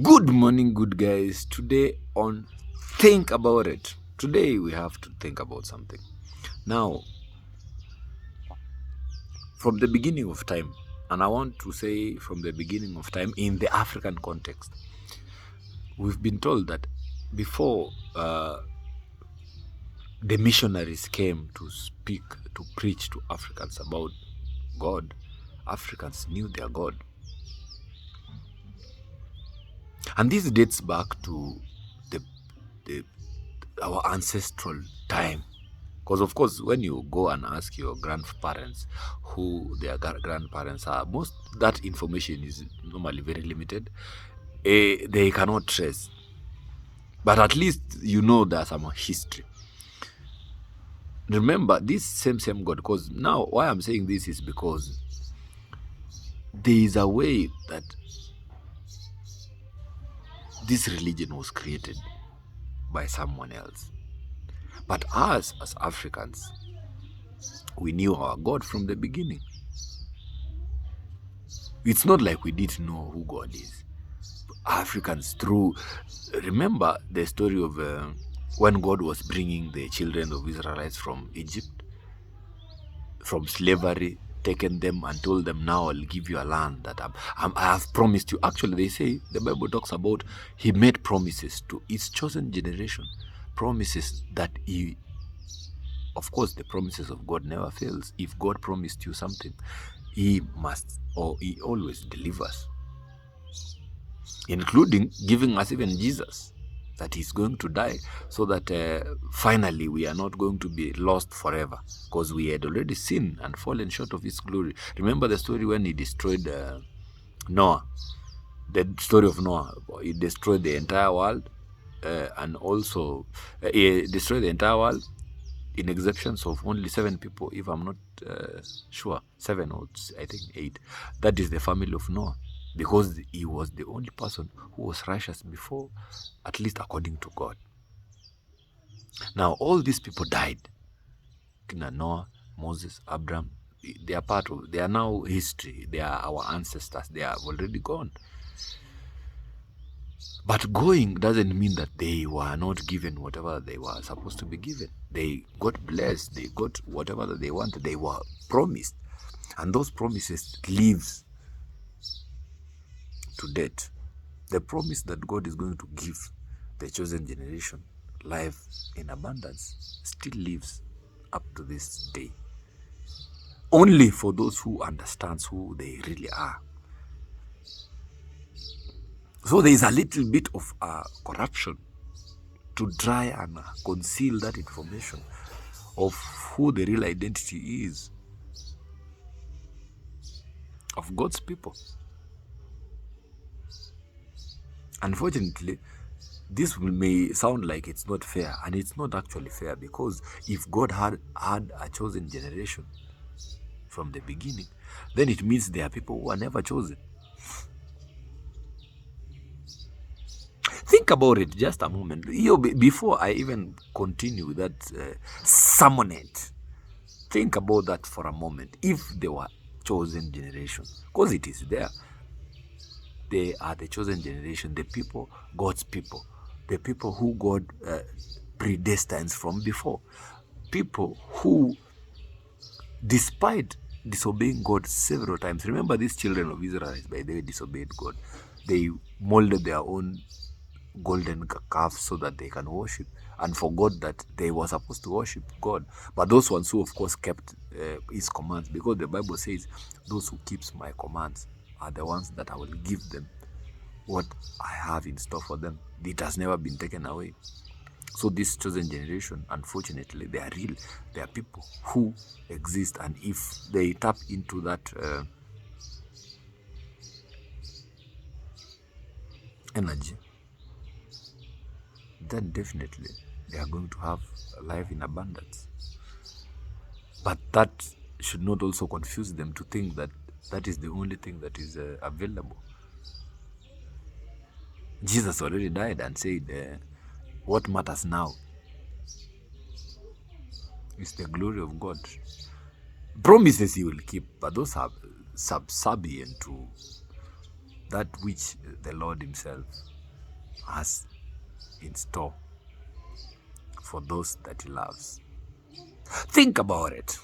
Good morning, good guys. Today on Think About It. Today we have to think about something. Now, from the beginning of time, and I want to say from the beginning of time in the African context, we've been told that before the missionaries came to speak, to preach to Africans about God, Africans knew their God. And this dates back to the our ancestral time. Because of course, when you go and ask your grandparents who their grandparents are, most that information is normally very limited. They cannot trace, but at least you know there's some history. Remember this same God. Because now, why I'm saying this is because there is a way that this religion was created by someone else. But us as Africans, we knew our God from the beginning. It's not like we didn't know who God is. Africans through, remember the story of when God was bringing the children of Israelites from Egypt, from slavery, taken them and told them, now I'll give you a land that I have promised you. Actually, they say, the Bible talks about he made promises to his chosen generation, promises that he, of course, the promises of God never fails. If God promised you something, he must, or he always delivers, including giving us even Jesus, that he's going to die so that finally we are not going to be lost forever, because we had already sinned and fallen short of his glory. Remember the story when he destroyed Noah, the story of Noah. He destroyed the entire world, and also he destroyed the entire world in exceptions of only 7 people, if I'm not sure, 7 or I think 8. That is the family of Noah, because he was the only person who was righteous before, at least according to God. Now all these people died. Noah, Moses, Abraham, they are part of, they are now history. They are our ancestors. They are already gone. But going doesn't mean that they were not given whatever they were supposed to be given. They got blessed. They got whatever that they wanted. They were promised. And those promises lives to date. The promise that God is going to give the chosen generation life in abundance still lives up to this day. Only for those who understands who they really are. So there is a little bit of corruption to try and conceal that information of who the real identity is of God's people. Unfortunately, this may sound like it's not fair, and it's not actually fair, because if God had a chosen generation from the beginning, then it means there are people who are never chosen. Think about it just a moment. Before I even continue with that sermonette, think about that for a moment. If they were chosen generation, because it is there, they are the chosen generation, the people, God's people, the people who God predestines from before, people who, despite disobeying God several times, remember these children of Israel, by the way, disobeyed God. They molded their own golden calf so that they can worship, and forgot that they were supposed to worship God. But those ones who, of course, kept his commands, because the Bible says, those who keeps my commands are the ones that I will give them what I have in store for them. It has never been taken away. So this chosen generation, unfortunately, they are real. They are people who exist, and if they tap into that energy, then definitely they are going to have life in abundance. But that should not also confuse them to think that that is the only thing that is available. Jesus already died and said, what matters now is the glory of God. Promises he will keep, but those are subservient to that which the Lord himself has in store for those that he loves. Think about it.